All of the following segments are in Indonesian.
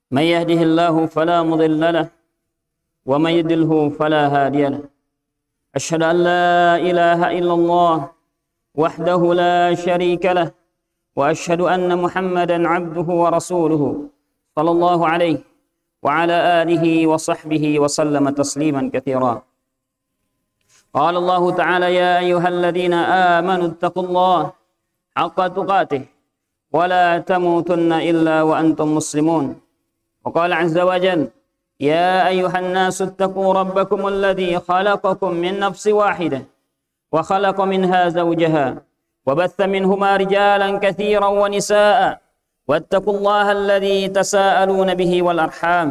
من يهده الله فلا مضل له ومن يضلل فلا هادي له أشهد أن لا إله إلا الله وحده لا شريك له وأشهد أن محمدا عبده ورسوله صلى الله عليه وعلى آله وصحبه وسلم تسليما كثيرا. قال الله تعالى: يا أيها الذين آمنوا اتقوا الله حق تقاته ولا تموتن إلا وأنتم مسلمون. وقال عز وجل: يا أيها الناس اتقوا ربكم الذي خلقكم من نفس واحدة وخلق منها زوجها وبث منهما رجالا كثيرا ونساء واتقوا الله الذي تساءلون به والأرحام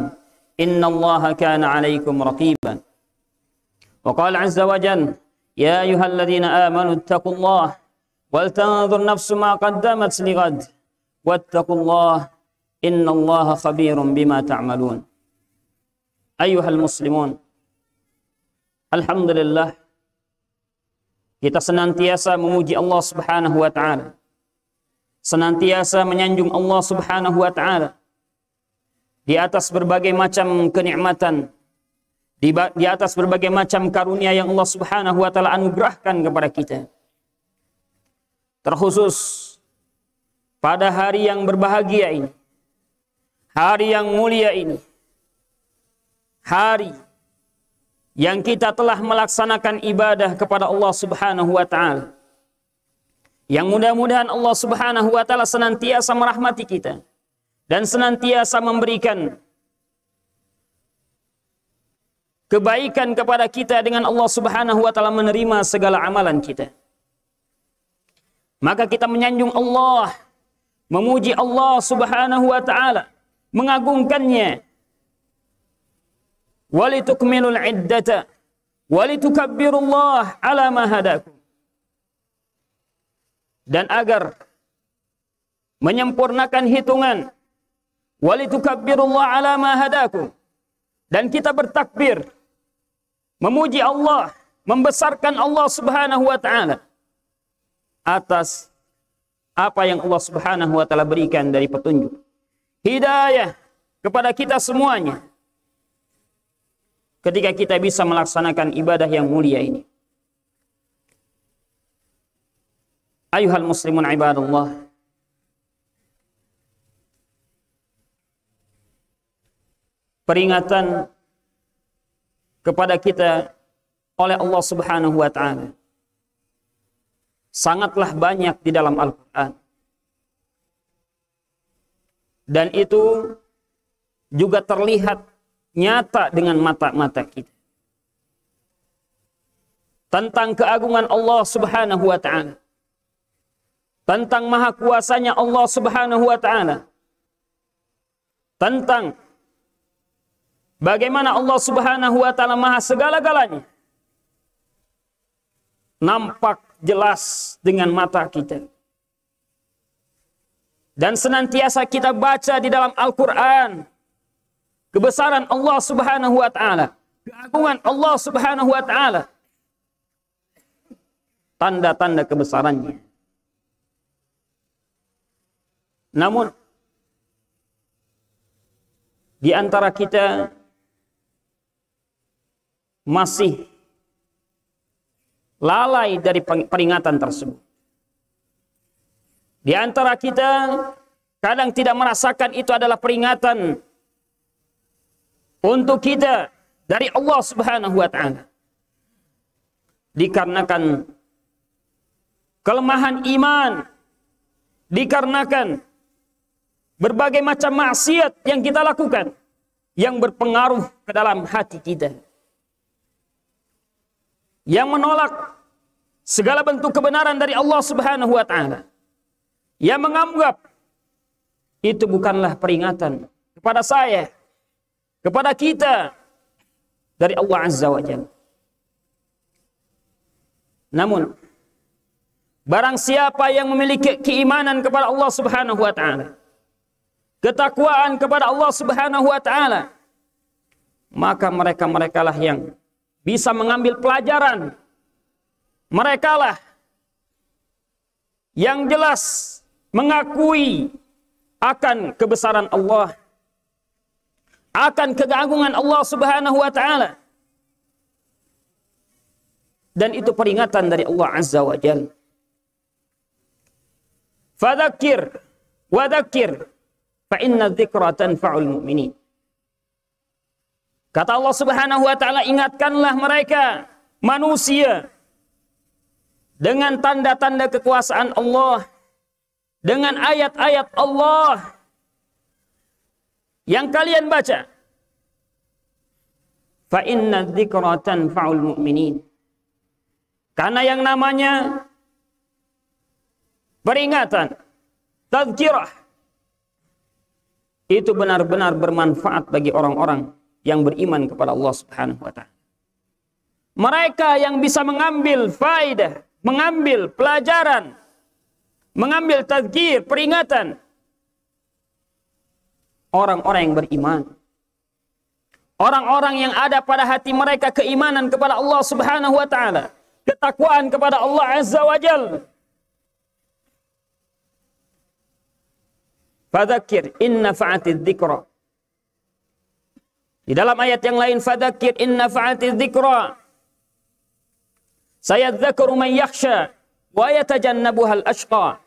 إن الله كان عليكم رقيبا. وقال عز وجل: يا أيها الذين آمنوا اتقوا الله ولتنظر نفس ما قدمت لغد واتقوا الله إن الله خبير بما تعملون. أيها المسلمون, alhamdulillah, kita senantiasa memuji Allah Subhanahu wa taala, senantiasa menyanjung Allah Subhanahu wa taala di atas berbagai macam kenikmatan, di atas berbagai macam karunia yang Allah Subhanahu wa taala anugerahkan kepada kita. Terkhusus pada hari yang berbahagia ini, hari yang mulia ini, hari yang kita telah melaksanakan ibadah kepada Allah Subhanahu wa taala, yang mudah-mudahan Allah Subhanahu wa taala senantiasa merahmati kita dan senantiasa memberikan kebaikan kepada kita dengan Allah Subhanahu wa taala menerima segala amalan kita. Maka kita menyanjung Allah, memuji Allah Subhanahu wa taala, mengagungkannya. Walitukmilul iddata walitukabbirullaha ala ma hadakum. Dan agar menyempurnakan hitungan, walitukabbirullaha ala ma hadakum, dan kita bertakbir memuji Allah, membesarkan Allah Subhanahu wa taala atas apa yang Allah Subhanahu wa taala berikan dari petunjuk, hidayah kepada kita semuanya, ketika kita bisa melaksanakan ibadah yang mulia ini. Ayuhal muslimun ibadallah, peringatan kepada kita oleh Allah Subhanahu wa taala sangatlah banyak di dalam Al-Quran. Dan itu juga terlihat nyata dengan mata-mata kita. Tentang keagungan Allah Subhanahu wa ta'ala. Tentang maha kuasanya Allah Subhanahu wa ta'ala. Tentang bagaimana Allah Subhanahu wa ta'ala maha segala-galanya. Nampak jelas dengan mata kita. Dan senantiasa kita baca di dalam Al-Quran kebesaran Allah Subhanahu wa ta'ala, keagungan Allah Subhanahu wa ta'ala, tanda-tanda kebesarannya. Namun di antara kita masih lalai dari peringatan tersebut. Di antara kita kadang tidak merasakan itu adalah peringatan untuk kita dari Allah Subhanahu wa ta'ala. Dikarenakan kelemahan iman, dikarenakan berbagai macam maksiat yang kita lakukan, yang berpengaruh ke dalam hati kita, yang menolak segala bentuk kebenaran dari Allah Subhanahu wa ta'ala, yang menganggap itu bukanlah peringatan kepada saya, kepada kita dari Allah Azza wa Jalla. Namun barang siapa yang memiliki keimanan kepada Allah Subhanahu wa ta'ala, ketakwaan kepada Allah Subhanahu wa ta'ala, maka mereka-merekalah yang bisa mengambil pelajaran. Merekalah yang jelas mengakui akan kebesaran Allah, akan keagungan Allah Subhanahu wa taala. Dan itu peringatan dari Allah Azza wa Jalla. Fadzakir wa dzakir fa inna dzikra tanfa'ul mu'minin. Kata Allah Subhanahu wa taala, ingatkanlah mereka manusia dengan tanda-tanda kekuasaan Allah, dengan ayat-ayat Allah yang kalian baca. Fa inna dzikra tanfa'ul mu'minin. Karena yang namanya peringatan, tazkirah, itu benar-benar bermanfaat bagi orang-orang yang beriman kepada Allah Subhanahu wa taala. Mereka yang bisa mengambil faidah, mengambil pelajaran, mengambil tazkir, peringatan, orang-orang yang beriman. Orang-orang yang ada pada hati mereka keimanan kepada Allah Subhanahu wa taala, ketakwaan kepada Allah Azza wa Jalla. Fadzakir inna fa'atiz dzikra. Di dalam ayat yang lain, fadzakir inna fa'atiz dzikra sayadzakaru man yakhsha wa yatajannabuhal ashqa.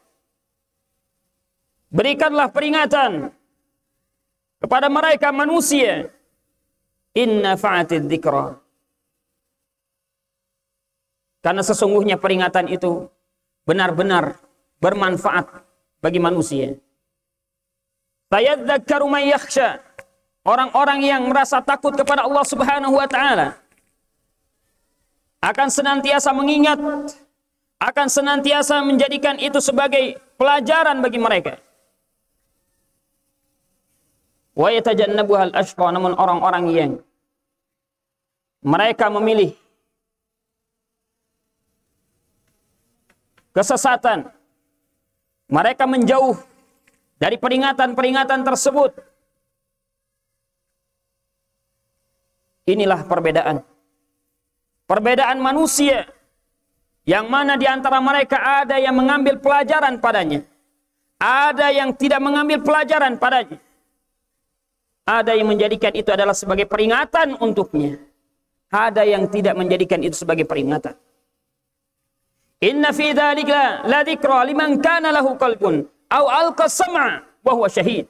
Berikanlah peringatan kepada mereka manusia, inna fa'atiz dzikra. Karena sesungguhnya peringatan itu benar-benar bermanfaat bagi manusia. Sayadzakkaru man yakhsha. Orang-orang yang merasa takut kepada Allah Subhanahu wa taala akan senantiasa mengingat, akan senantiasa menjadikan itu sebagai pelajaran bagi mereka. Wa yatajannabuhal ashqa. Namun orang-orang yang mereka memilih kesesatan, mereka menjauh dari peringatan-peringatan tersebut. Inilah perbedaan. Perbedaan manusia, yang mana di antara mereka ada yang mengambil pelajaran padanya, ada yang tidak mengambil pelajaran padanya, ada yang menjadikan itu adalah sebagai peringatan untuknya, ada yang tidak menjadikan itu sebagai peringatan. Inna fi dzalika la dzikra liman kana lahu qalbun aw alqa sam'a wa huwa syahid.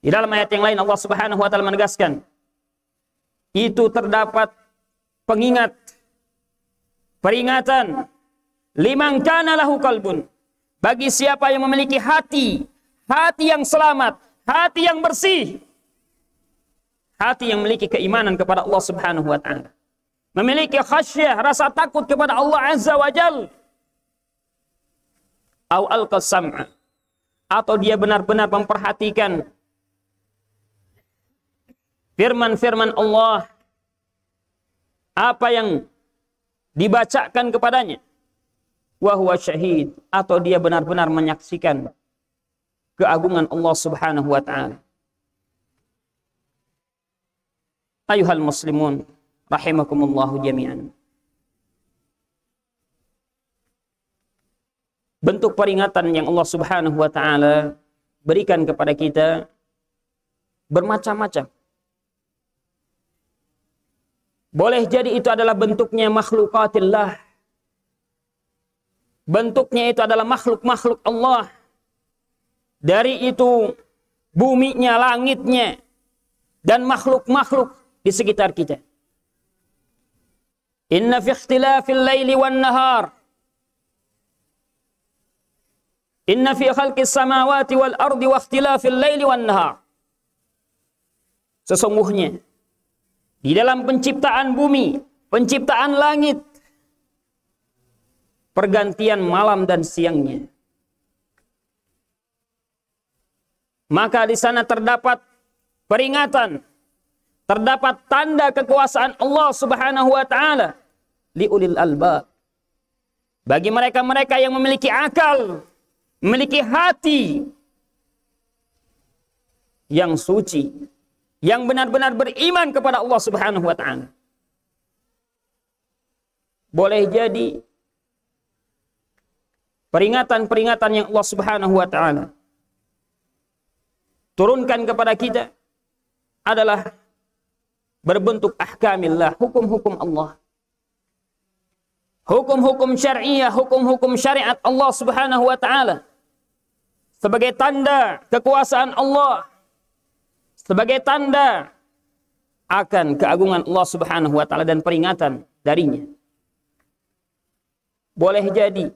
Di dalam ayat yang lain Allah Subhanahu wa taala menegaskan, itu terdapat pengingat, peringatan liman kana lahu qalbun, bagi siapa yang memiliki hati, hati yang selamat, hati yang bersih, hati yang memiliki keimanan kepada Allah Subhanahu wa taala, memiliki khasyah, rasa takut kepada Allah Azza wa Jalla. Au alqas sam'a, atau dia benar-benar memperhatikan firman-firman Allah, apa yang dibacakan kepadanya. Wa huwa syahid, atau dia benar-benar menyaksikan keagungan Allah Subhanahu wa taala. Ayuhal muslimun rahimakumullahu jami'an. Bentuk peringatan yang Allah Subhanahu wa taala berikan kepada kita bermacam-macam. Boleh jadi itu adalah bentuknya makhlukatillah. Bentuknya itu adalah makhluk-makhluk Allah. Dari itu buminya, langitnya, dan makhluk-makhluk di sekitar kita. Inna fi ikhtilafil laili wan nahar. Inna fi khalqis samawati wal ardi wa ikhtilafil laili wan nahar. Sesungguhnya di dalam penciptaan bumi, penciptaan langit, pergantian malam dan siangnya, maka di sana terdapat peringatan, terdapat tanda kekuasaan Allah Subhanahu wa taala liulil albab, bagi mereka-mereka yang memiliki akal, memiliki hati yang suci, yang benar-benar beriman kepada Allah Subhanahu wa taala. Boleh jadi peringatan-peringatan yang Allah Subhanahu wa taala turunkan kepada kita adalah berbentuk ahkamillah, hukum-hukum Allah. Hukum-hukum syariah, hukum-hukum syariat Allah Subhanahu wa taala sebagai tanda kekuasaan Allah, sebagai tanda akan keagungan Allah Subhanahu wa taala dan peringatan darinya. Boleh jadi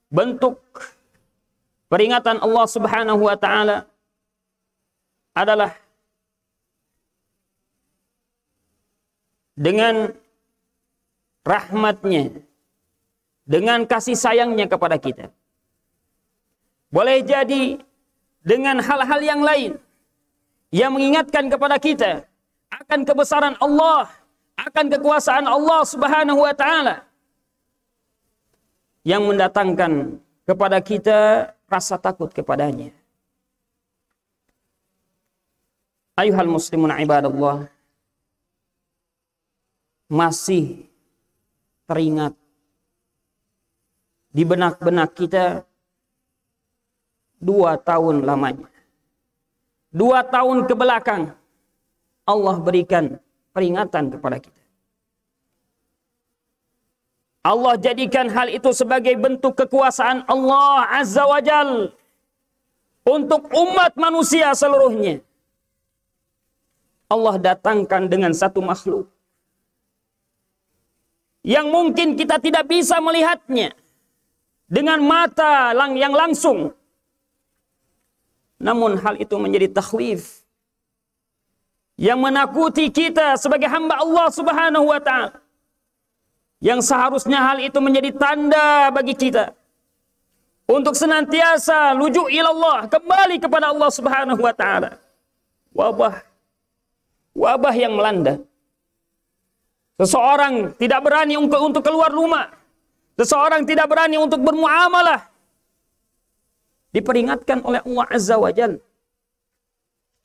bentuk peringatan Allah Subhanahu wa taala adalah dengan rahmatnya, dengan kasih sayangnya kepada kita. Boleh jadi dengan hal-hal yang lain yang mengingatkan kepada kita akan kebesaran Allah, akan kekuasaan Allah Subhanahu wa taala, yang mendatangkan kepada kita rasa takut kepadanya. Ayuhal muslimun ibadallah, masih teringat di benak-benak kita 2 tahun lamanya. 2 tahun ke belakang Allah berikan peringatan kepada kita. Allah jadikan hal itu sebagai bentuk kekuasaan Allah Azza wa Jal untuk umat manusia seluruhnya. Allah datangkan dengan satu makhluk yang mungkin kita tidak bisa melihatnya dengan mata yang langsung. Namun hal itu menjadi takhwif yang menakuti kita sebagai hamba Allah Subhanahu wa taala. Yang seharusnya hal itu menjadi tanda bagi kita untuk senantiasa luju ilallah, kembali kepada Allah Subhanahu wa taala. Wabah yang melanda. Seseorang tidak berani untuk keluar rumah. Seseorang tidak berani untuk bermuamalah. Diperingatkan oleh Allah Azza wa Jalla.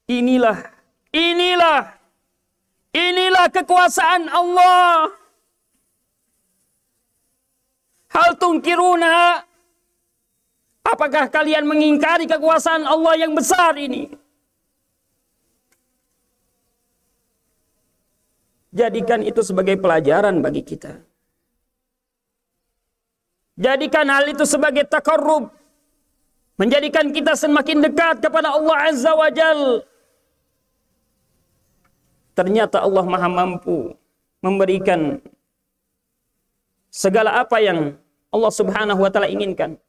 Inilah kekuasaan Allah. Hal tungkiruna, apakah kalian mengingkari kekuasaan Allah yang besar ini? Jadikan itu sebagai pelajaran bagi kita. Jadikan hal itu sebagai taqarrub, menjadikan kita semakin dekat kepada Allah Azza wa Jal. Ternyata Allah Maha Mampu memberikan segala apa yang Allah Subhanahu wa taala inginkan.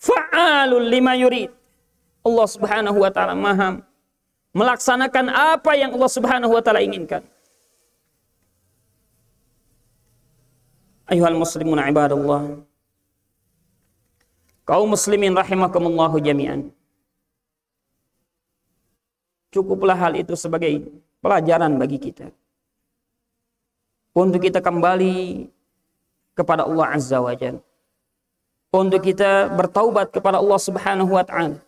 Fa'alul lima yurid. Allah Subhanahu wa taala Maha melaksanakan apa yang Allah Subhanahu wa taala inginkan. Ayuhal muslimun ibadallah, kaum muslimin rahimakumullahu jami'an. Cukuplah hal itu sebagai pelajaran bagi kita untuk kita kembali kepada Allah Azza wa Jalla, untuk kita bertaubat kepada Allah Subhanahu wa taala,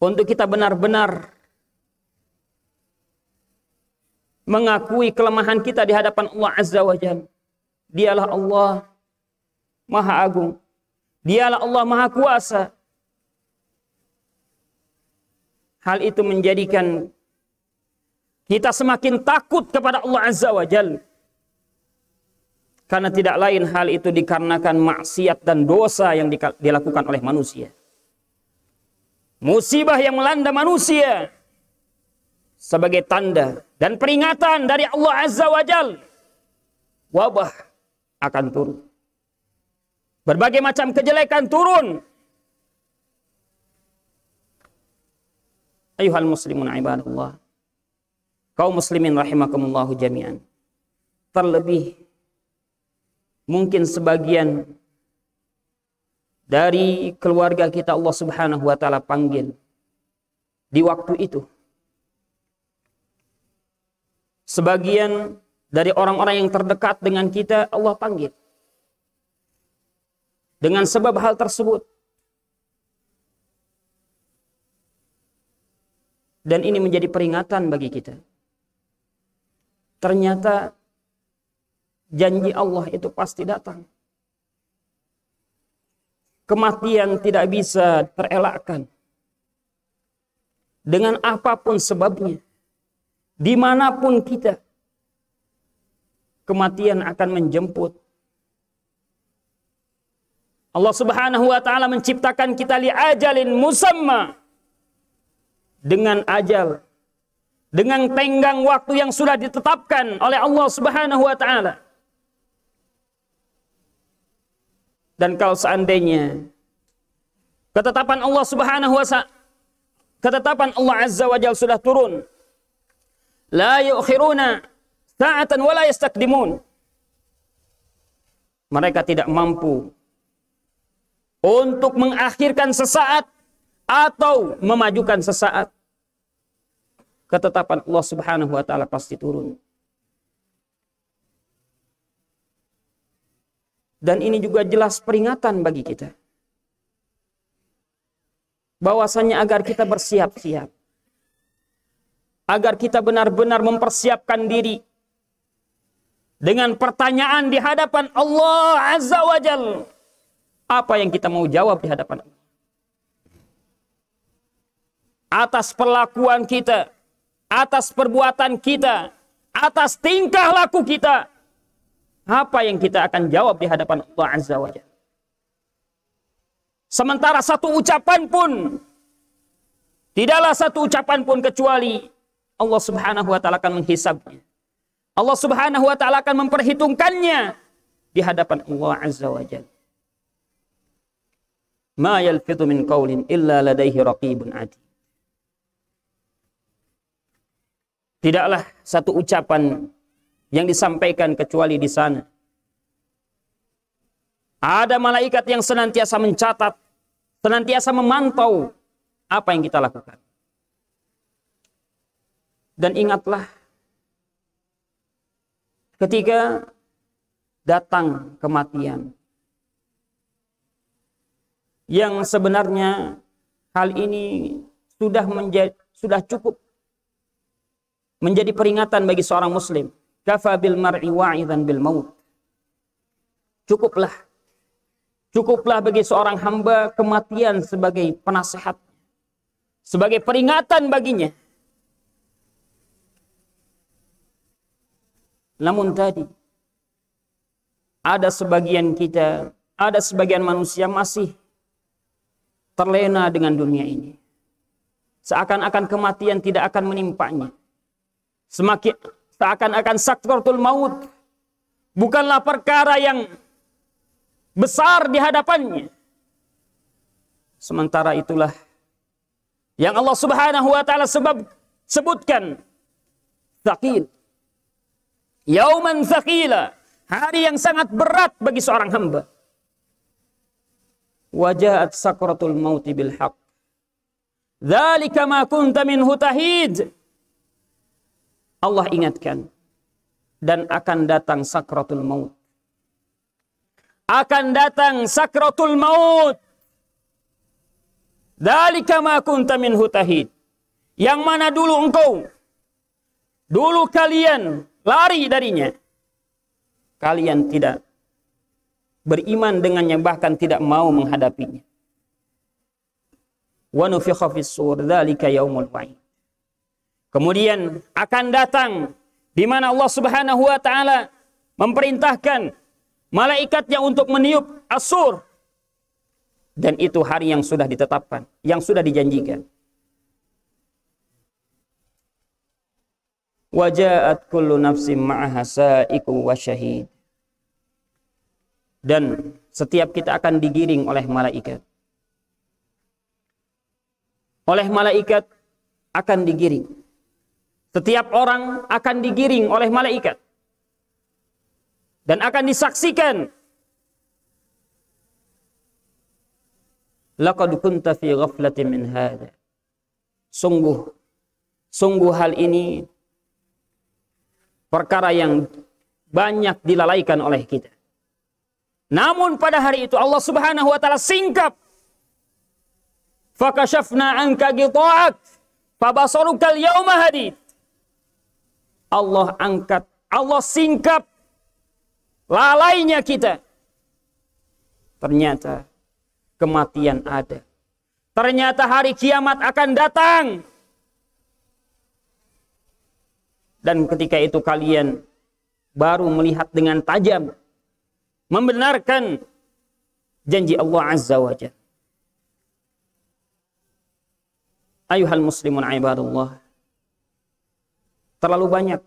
untuk kita benar-benar mengakui kelemahan kita di hadapan Allah Azza wa Jalla. Dialah Allah Maha Agung, Dialah Allah Maha Kuasa. Hal itu menjadikan kita semakin takut kepada Allah Azza wa Jalla. Karena tidak lain hal itu dikarenakan maksiat dan dosa yang dilakukan oleh manusia. Musibah yang melanda manusia sebagai tanda dan peringatan dari Allah Azza wa Jalla. Wabah akan turun. Berbagai macam kejelekan turun. Ayuhal muslimun ibadallah, kaum muslimin rahimakumullahu jami'an. Terlebih mungkin sebagian dari keluarga kita Allah Subhanahu wa taala panggil di waktu itu. Sebagian dari orang-orang yang terdekat dengan kita Allah panggil. Dengan sebab hal tersebut. Dan ini menjadi peringatan bagi kita. Ternyata janji Allah itu pasti datang. Kematian tidak bisa terelakkan. dengan apapun sebabnya, dimanapun kita, kematian akan menjemput. Allah Subhanahu wa ta'ala menciptakan kita li ajalin musamma, dengan ajal, dengan tenggang waktu yang sudah ditetapkan oleh Allah Subhanahu wa ta'ala. Dan kalau seandainya ketetapan Allah Subhanahu wa ta'ala, ketetapan Allah Azza wa Jalla sudah turun, la yu'khiruna sa'atan wa la yastakdimun, mereka tidak mampu untuk mengakhirkan sesaat atau memajukan sesaat. Ketetapan Allah Subhanahu wa ta'ala pasti turun. Dan ini juga jelas peringatan bagi kita, bahwasanya agar kita bersiap-siap, agar kita benar-benar mempersiapkan diri dengan pertanyaan di hadapan Allah Azza wa Jalla. Apa yang kita mau jawab di hadapan Allah atas perlakuan kita, atas perbuatan kita, atas tingkah laku kita? Apa yang kita akan jawab di hadapan Allah Azza wa Jalla? Sementara satu ucapan pun, tidaklah satu ucapan pun kecuali Allah Subhanahu wa ta'ala akan menghisabnya. Allah Subhanahu wa ta'ala akan memperhitungkannya di hadapan Allah Azza wa Jalla. Ma yalfidhu min qawlin illa ladaihi raqibun atid. Tidaklah satu ucapan yang disampaikan kecuali di sana ada malaikat yang senantiasa mencatat, senantiasa memantau apa yang kita lakukan. Dan ingatlah, ketika datang kematian, yang sebenarnya hal ini sudah cukup menjadi peringatan bagi seorang muslim. Kafa bil mar'i wa'idhan bil maut. Cukuplah bagi seorang hamba kematian sebagai penasehat, sebagai peringatan baginya. Namun tadi ada sebagian manusia masih terlena dengan dunia ini. Seakan-akan kematian tidak akan menimpanya. Seakan-akan sakratul maut bukanlah perkara yang besar di hadapannya. Sementara itulah yang Allah Subhanahu wa ta'ala sebutkan, tsaqil. Yauman tsaqila, hari yang sangat berat bagi seorang hamba. Wajaat sakratul mauti bil haqq. Dzalika ma kunta minhu tahid. Allah ingatkan, dan akan datang sakratul maut. Akan datang sakratul maut. Dzalika ma kunta minhu tahid. Yang mana dulu kalian lari darinya. Kalian tidak beriman dengannya, bahkan tidak mau menghadapinya. Wa nufikha fis sur, dzalika yaumul wa'id. Kemudian akan datang di mana Allah Subhanahu wa ta'ala memperintahkan malaikatnya untuk meniup as-sur. Dan itu hari yang sudah ditetapkan, yang sudah dijanjikan. Waja'at kullu nafsin ma'aha sa'iqu wa syahid. Dan setiap kita akan digiring oleh malaikat. Oleh malaikat akan digiring. Setiap orang akan digiring oleh malaikat. Dan akan disaksikan. Laqad kunta fi ghaflatin min hadha. Sungguh hal ini perkara yang banyak dilalaikan oleh kita. Namun pada hari itu Allah Subhanahu wa ta'ala singkap. Fakashafna anka ghita'ak fabasaruka al-yawma hadid. Allah angkat, Allah singkap lalainya kita. Ternyata kematian ada. Ternyata hari kiamat akan datang. Dan ketika itu kalian baru melihat dengan tajam, membenarkan janji Allah Azza wa Jalla. Ayuhal muslimun ibadallah, terlalu banyak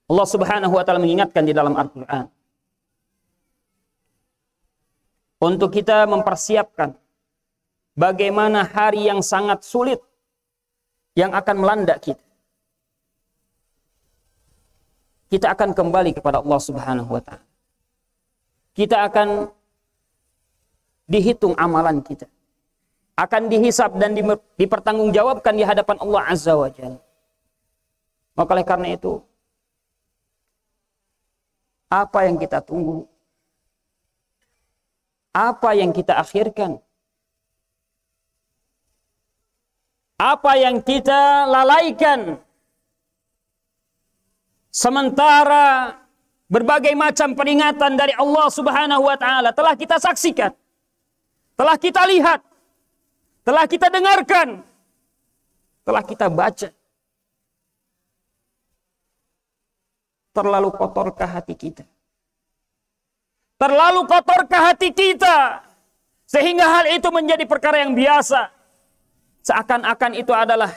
Allah Subhanahu wa taala mengingatkan di dalam Al-Qur'an untuk kita mempersiapkan bagaimana hari yang sangat sulit yang akan melanda kita. Kita akan kembali kepada Allah Subhanahu wa taala. Kita akan dihitung amalan kita. Akan dihisab dan dipertanggungjawabkan di hadapan Allah Azza wa Jalla. Maka oleh karena itu, apa yang kita tunggu? Apa yang kita akhirkan? Apa yang kita lalaikan? Sementara berbagai macam peringatan dari Allah Subhanahu wa taala telah kita saksikan, telah kita lihat, telah kita dengarkan, telah kita baca. Terlalu kotorkah hati kita? Terlalu kotorkah hati kita sehingga hal itu menjadi perkara yang biasa? Seakan-akan itu adalah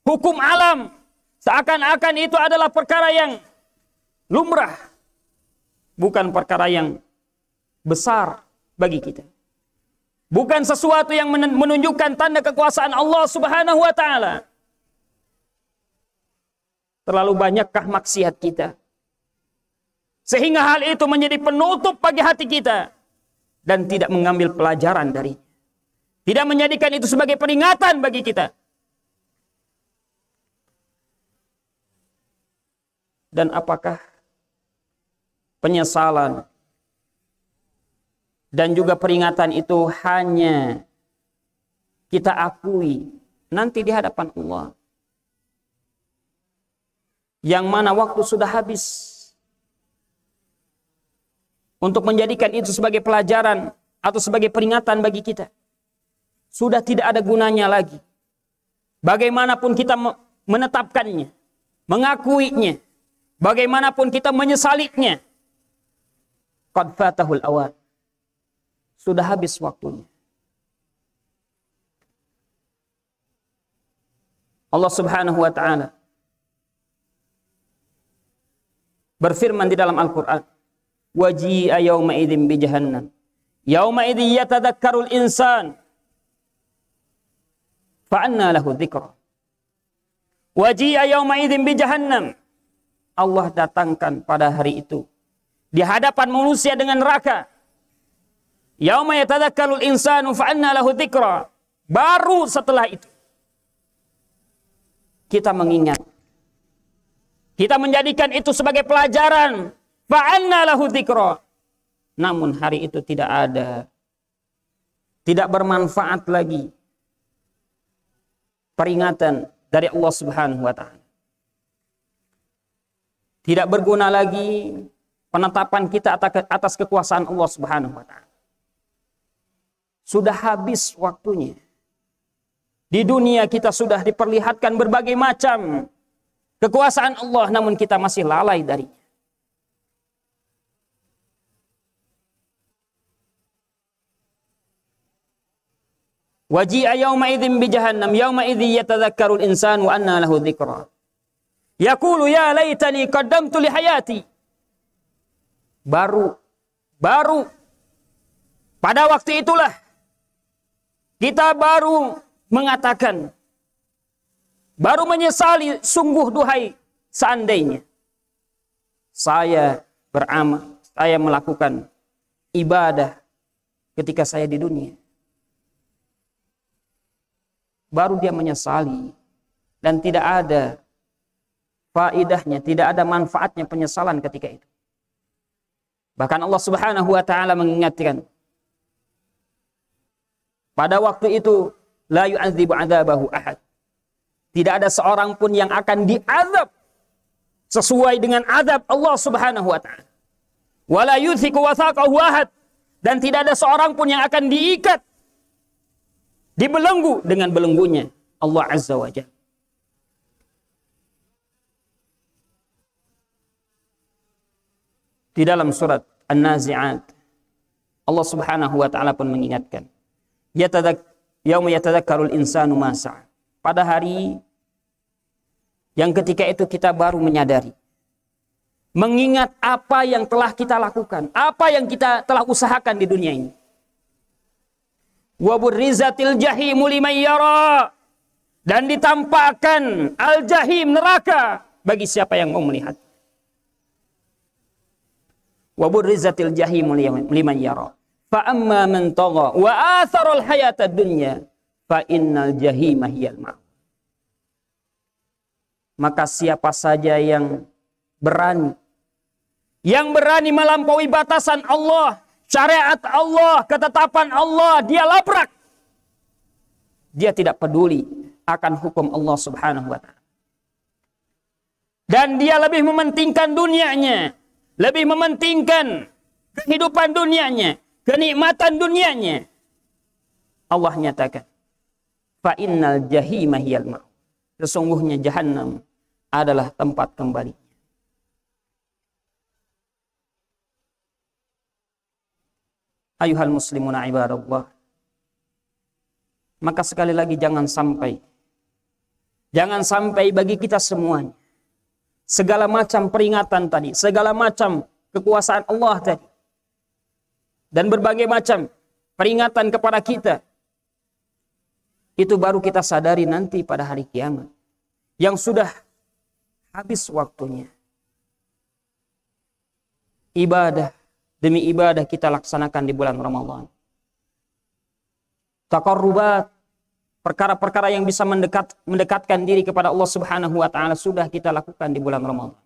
hukum alam. Seakan-akan itu adalah perkara yang lumrah. Bukan perkara yang besar bagi kita. Bukan sesuatu yang menunjukkan tanda kekuasaan Allah Subhanahu wa taala. Terlalu banyakkah maksiat kita sehingga hal itu menjadi penutup bagi hati kita dan tidak mengambil pelajaran dari, tidak menjadikan itu sebagai peringatan bagi kita. Dan apakah penyesalan dan juga peringatan itu hanya kita akui nanti di hadapan Allah, yang mana waktu sudah habis untuk menjadikan itu sebagai pelajaran atau sebagai peringatan bagi kita? Sudah tidak ada gunanya lagi. Bagaimanapun kita menetapkannya, mengakuinya, bagaimanapun kita menyesalinya, qad fatahul awan. Sudah habis waktunya. Allah Subhanahu wa taala berfirman di dalam Al-Qur'an, waji'a yawma idzin bi jahannam yauma idzi yatadhakkarul insan fa anna lahu dzikra. Waji'a yawma idzin bi jahannam, Allah datangkan pada hari itu di hadapan manusia dengan neraka. Yauma yatadhakkarul insanu fa anna lahu dzikra. Baru setelah itu kita mengingat, kita menjadikan itu sebagai pelajaran. Fa'anna lahu dzikra. Namun hari itu tidak ada, tidak bermanfaat lagi peringatan dari Allah Subhanahu wa taala. Tidak berguna lagi penetapan kita atas kekuasaan Allah Subhanahu wa taala. Sudah habis waktunya. Di dunia kita sudah diperlihatkan berbagai macam kekuasaan Allah, namun kita masih lalai darinya. Waji'a yawma idzin bi jahannam yauma idzi yatadhakkarul insanu wa anna lahu dzikra. Yaqulu ya laitani qaddamtu li hayati. Baru pada waktu itulah kita baru mengatakan, baru menyesali, sungguh duhai seandainya saya beramal, saya melakukan ibadah ketika saya di dunia. Baru dia menyesali dan tidak ada faedahnya, tidak ada manfaatnya penyesalan ketika itu. Bahkan Allah Subhanahu wa taala mengingatkan, pada waktu itu la yu'adzibu 'adzabahu ahad. Tidak ada seorang pun yang akan diazab sesuai dengan azab Allah Subhanahu wa taala. Wala yuthiqu wathaqahu ahad, dan tidak ada seorang pun yang akan diikat, dibelenggu dengan belenggunya Allah Azza wa Jalla. Di dalam surat An-Nazi'at, Allah Subhanahu wa taala pun mengingatkan, yauma yatadzakkarul insanu ma sa'a. Pada hari yang ketika itu kita baru menyadari, mengingat apa yang telah kita lakukan, apa yang kita telah usahakan di dunia ini. Wa burrizatil jahimu liman yara, dan ditampakkan al-jahim, neraka, bagi siapa yang mau melihat. Wa burrizatil jahimu liman yara fa amma man tagha wa athara al-hayata ad-dunya fa innal jahima hiyal ma'wa. Maka siapa saja yang berani melampaui batasan Allah, syariat Allah, ketetapan Allah, dia labrak. Dia tidak peduli akan hukum Allah Subhanahu wa taala. Dan dia lebih mementingkan dunianya, lebih mementingkan kehidupan dunianya, kenikmatan dunianya. Allah nyatakan, fa innal jahima hiyal ma'wa. Sesungguhnya Jahannam adalah tempat kembali. Ayuhal muslimuna ibadallah. Maka sekali lagi jangan sampai bagi kita semuanya segala macam peringatan tadi, segala macam kekuasaan Allah tadi, dan berbagai macam peringatan kepada kita, itu baru kita sadari nanti pada hari kiamat, yang sudah habis waktunya. Ibadah demi ibadah kita laksanakan di bulan Ramadan. Taqarrubat, perkara-perkara yang bisa mendekatkan diri kepada Allah Subhanahu wa taala sudah kita lakukan di bulan Ramadan.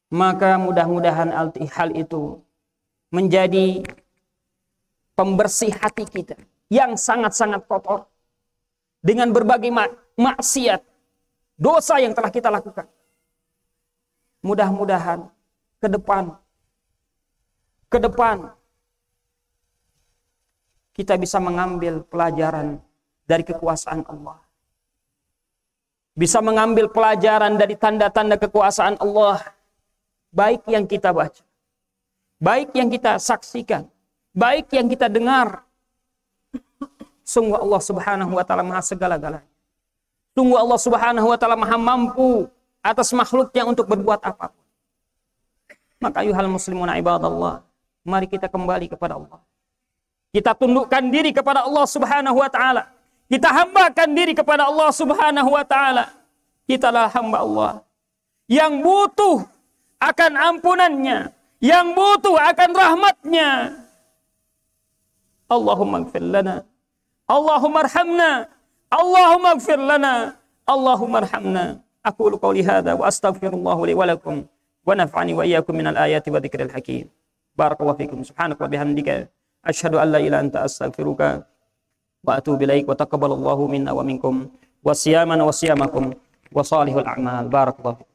Maka mudah-mudahan hal itu menjadi pembersih hati kita yang sangat-sangat kotor dengan berbagai maksiat, dosa yang telah kita lakukan. Mudah-mudahan ke depan kita bisa mengambil pelajaran dari kekuasaan Allah. Bisa mengambil pelajaran dari tanda-tanda kekuasaan Allah. Baik yang kita baca, baik yang kita saksikan, baik yang kita dengar. Sungguh Allah Subhanahu wa taala maha segala-galanya. Sungguh Allah Subhanahu wa taala maha mampu atas makhluknya untuk berbuat apapun. Maka ayuhal muslimuna ibadallah, mari kita kembali kepada Allah. Kita tundukkan diri kepada Allah Subhanahu wa taala. Kita hambakan diri kepada Allah Subhanahu wa taala. Kita adalah hamba Allah yang butuh akan ampunannya, yang butuh akan rahmatnya. Allahumma ighfir lana, Allahumma arhamna, Allahumma ighfir lana, Allahumma arhamna. Aqulu qawli hadza wa astaghfirullah li wa lakum wa naf'ani wa iyyakum minal ayati wa dzikril hakim. Barakallahu fikum. Subhanaka wa bihamdika asyhadu an la ilaha illa anta astaghfiruka wa atubu ilaik wa taqabbalallahu minna wa minkum wa siyamana wa siyamakum wa salihul a'mal. Barakallahu fikum.